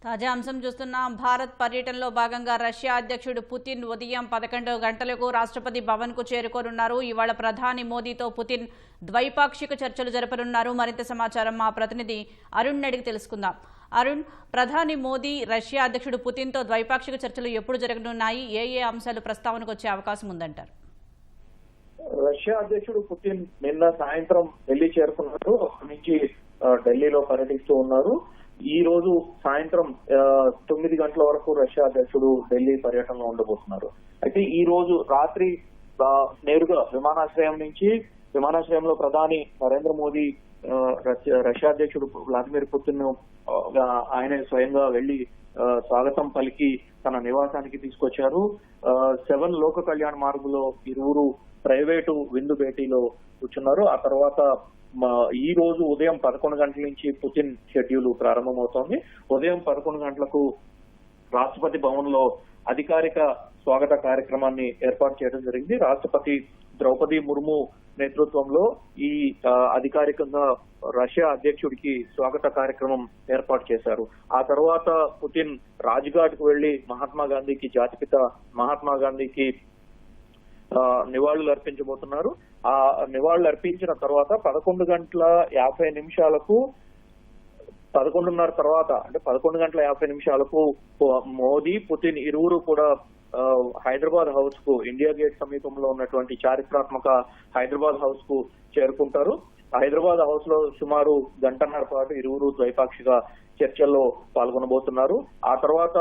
తాజా అంశం చూస్తున్నాం. భారత్ పర్యటనలో భాగంగా రష్యా అధ్యక్షుడు పుతిన్ ఉదయం 11 గంటలకు రాష్ట్రపతి భవన్కు చేరుకోనున్నారు. ఇవాళ ప్రధాని మోదీతో పుతిన్ ద్వైపాక్షిక చర్చలు జరపనున్నారు. మరింత సమాచారం మా ప్రతినిధి అరుణ్ అడిగి తెలుసుకుందాం. అరుణ్, ప్రధాని మోదీ రష్యా అధ్యక్షుడు పుతిన్తో ద్వైపాక్షిక చర్చలు ఎప్పుడు జరగనున్నాయి? ఏ అంశాలు ప్రస్తావనకు వచ్చే అవకాశం ఉందంటారు? రష్యా అధ్యక్షుడు పుతిన్ నిన్న సాయంత్రం ఢిల్లీ చేరుకున్నారు. అక్కడి నుంచి ఢిల్లీలో పర్యటిస్తూ ఉన్నారు. ఈ రోజు సాయంత్రం 9 గంటల వరకు రష్యా అధ్యక్షుడు ఢిల్లీ పర్యటనలో ఉండబోతున్నారు. అయితే ఈ రోజు రాత్రి నేరుగా విమానాశ్రయంలో ప్రధాని నరేంద్ర మోదీ రష్యా అధ్యక్షుడు వ్లాదిమిర్ పుతిన్ ఆయన స్వయంగా వెళ్లి స్వాగతం పలికి తన నివాసానికి తీసుకొచ్చారు. 7 లోక కళ్యాణ మార్గులో ఇరువురు ప్రైవేటు విందు భేటీలో కూర్చున్నారు. ఆ తర్వాత ఈ రోజు ఉదయం 11 గంటల నుంచి పుతిన్ షెడ్యూల్ ప్రారంభమవుతోంది. ఉదయం 11 గంటలకు రాష్ట్రపతి భవన్ లో అధికారిక స్వాగత కార్యక్రమాన్ని ఏర్పాటు చేయడం జరిగింది. రాష్ట్రపతి ద్రౌపది ముర్ము నేతృత్వంలో ఈ అధికారికంగా రష్యా అధ్యక్షుడికి స్వాగత కార్యక్రమం ఏర్పాటు చేశారు. ఆ తర్వాత పుతిన్ రాజ్ఘాట్ కు వెళ్లి జాతిపిత మహాత్మా గాంధీకి నివాళులు అర్పించబోతున్నారు. ఆ నివాళులు అర్పించిన తర్వాత 11:50 11:30 తర్వాత అంటే 11:50 మోదీ పుతిన్ ఇరువురు కూడా హైదరాబాద్ హౌస్ కు, ఇండియా గేట్ సమీపంలో ఉన్నటువంటి చారిత్రాత్మక హైదరాబాద్ హౌస్ కు చేరుకుంటారు. హైదరాబాద్ హౌస్ లో సుమారు 1 గంటన్నర పాటు ఇరువురు ద్వైపాక్షిక చర్చల్లో పాల్గొనబోతున్నారు. ఆ తర్వాత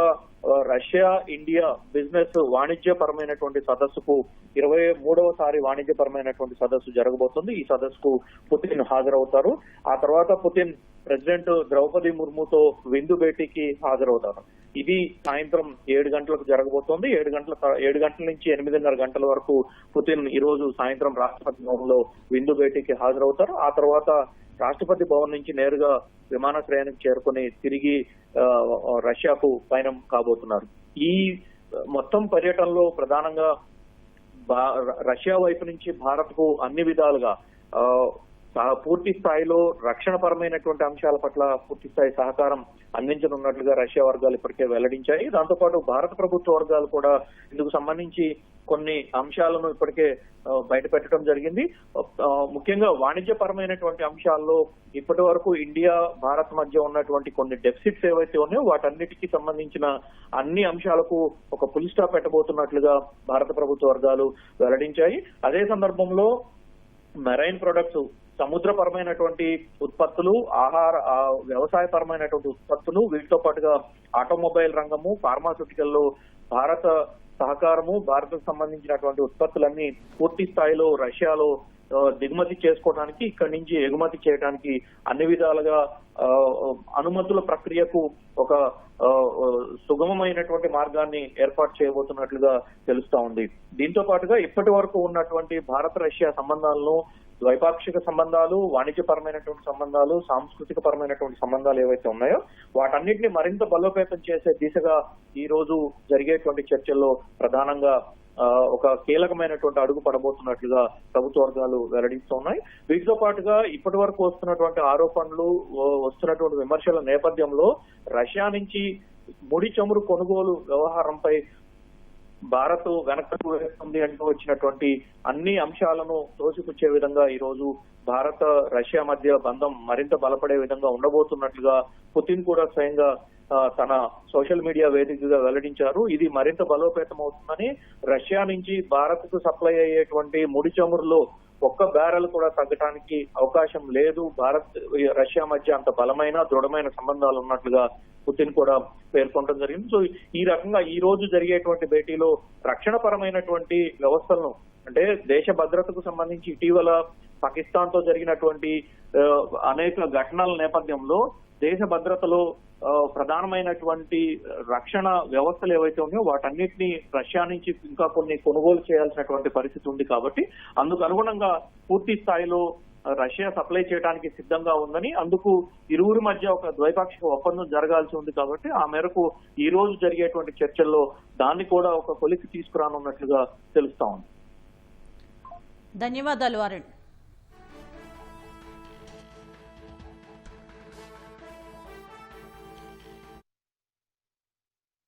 రష్యా ఇండియా బిజినెస్ వాణిజ్యపరమైనటువంటి సదస్సుకు 23వసారి వాణిజ్యపరమైనటువంటి సదస్సు జరగబోతుంది. ఈ సదస్సుకు పుతిన్ హాజరవుతారు. ఆ తర్వాత పుతిన్ ప్రెసిడెంట్ ద్రౌపది ముర్ముతో విందు భేటీకి హాజరవుతారు. ఇది సాయంత్రం 7 గంటలకు జరగబోతోంది. 7 గంటల నుంచి 8:30 గంటల వరకు పుతిన్ ఈ రోజు సాయంత్రం రాష్ట్రపతి భవన్ లో విందు భేటీకి హాజరవుతారు. ఆ తర్వాత రాష్ట్రపతి భవన్ నుంచి నేరుగా విమానాశ్రయానికి చేరుకుని తిరిగి రష్యాకు పయనం కాబోతున్నారు. ఈ మొత్తం పర్యటనలో ప్రధానంగా రష్యా వైపు నుంచి భారత్ కు అన్ని విధాలుగా పూర్తి స్థాయిలో రక్షణ పరమైనటువంటి అంశాల పట్ల పూర్తి స్థాయి సహకారం అందించనున్నట్లుగా రష్యా వర్గాలు ఇప్పటికే వెల్లడించాయి. దాంతోపాటు భారత ప్రభుత్వ వర్గాలు కూడా ఇందుకు సంబంధించి కొన్ని అంశాలను ఇప్పటికే బయట పెట్టడం జరిగింది. ముఖ్యంగా వాణిజ్యపరమైనటువంటి అంశాల్లో ఇప్పటి వరకు ఇండియా భారత్ మధ్య ఉన్నటువంటి కొన్ని డెఫిసిట్స్ ఏవైతే ఉన్నాయో వాటన్నిటికీ సంబంధించిన అన్ని అంశాలకు ఒక ఫుల్ స్టాప్ పెట్టబోతున్నట్లుగా భారత ప్రభుత్వ వర్గాలు వెల్లడించాయి. అదే సందర్భంలో మెరైన్ ప్రొడక్ట్స్, సముద్రపరమైనటువంటి ఉత్పత్తులు, వ్యవసాయపరమైనటువంటి ఉత్పత్తులు, వీటితో పాటుగా ఆటోమొబైల్ రంగము, ఫార్మాస్యూటికల్ లో భారత సహకారము, భారత్కు సంబంధించినటువంటి ఉత్పత్తులన్నీ పూర్తి స్థాయిలో రష్యాలో దిగుమతి చేసుకోవడానికి, ఇక్కడి నుంచి ఎగుమతి చేయడానికి అన్ని విధాలుగా అనుమతుల ప్రక్రియకు ఒక సుగమమైనటువంటి మార్గాన్ని ఏర్పాటు చేయబోతున్నట్లుగా తెలుస్తా ఉంది. దీంతో పాటుగా ఇప్పటి వరకు ఉన్నటువంటి భారత రష్యా సంబంధాలను, ద్వైపాక్షిక సంబంధాలు, వాణిజ్యపరమైనటువంటి సంబంధాలు, సాంస్కృతిక పరమైనటువంటి సంబంధాలు ఏవైతే ఉన్నాయో వాటన్నిటిని మరింత బలోపేతం చేసే దిశగా ఈ రోజు జరిగేటువంటి చర్చల్లో ప్రధానంగా ఒక కీలకమైనటువంటి అడుగు పడబోతున్నట్లుగా ప్రభుత్వ వర్గాలు వెల్లడిస్తున్నాయి. వీటితో పాటుగా ఇప్పటి వరకు వస్తున్నటువంటి ఆరోపణలు, వస్తున్నటువంటి విమర్శల నేపథ్యంలో రష్యా నుంచి ముడి చమురు కొనుగోలు వ్యవహారంపై భారత్ వెనక్కు వేస్తుంది అంటూ వచ్చినటువంటి అన్ని అంశాలను తోసిపుచ్చే విధంగా ఈ రోజు భారత రష్యా మధ్య బంధం మరింత బలపడే విధంగా ఉండబోతున్నట్లుగా పుతిన్ కూడా స్వయంగా తన సోషల్ మీడియా వేదికగా వెల్లడించారు. ఇది మరింత బలోపేతం అవుతుందని, రష్యా నుంచి భారత్ కు సప్లై అయ్యేటువంటి ముడి చమురులో 1 బ్యారెల్ కూడా తగ్గడానికి అవకాశం లేదు. భారత్ రష్యా మధ్య అంత బలమైన దృఢమైన సంబంధాలు ఉన్నట్లుగా పుతిన్ కూడా పేర్కొనడం జరిగింది. సో ఈ రకంగా ఈ రోజు జరిగేటువంటి భేటీలో రక్షణ పరమైనటువంటి వ్యవస్థలను, అంటే దేశ భద్రతకు సంబంధించి ఇటీవల పాకిస్తాన్ తో జరిగినటువంటి అనేక ఘటనల నేపథ్యంలో దేశ భద్రతలో ప్రధానమైనటువంటి రక్షణ వ్యవస్థలు ఏవైతే ఉన్నాయో వాటన్నిటిని రష్యా నుంచి ఇంకా కొన్ని కొనుగోలు చేయాల్సినటువంటి పరిస్థితి ఉంది. కాబట్టి అందుకు అనుగుణంగా పూర్తి స్థాయిలో రష్యా సప్లై చేయడానికి సిద్ధంగా ఉందని, అందుకు ఇరువురి మధ్య ఒక ద్వైపాక్షిక ఒప్పందం జరగాల్సి ఉంది. కాబట్టి ఆ మేరకు ఈ రోజు జరిగేటువంటి చర్చల్లో దాన్ని కూడా ఒక కొలికి తీసుకురానున్నట్లుగా తెలుస్తా ఉంది. ధన్యవాదాలు అరుణ్.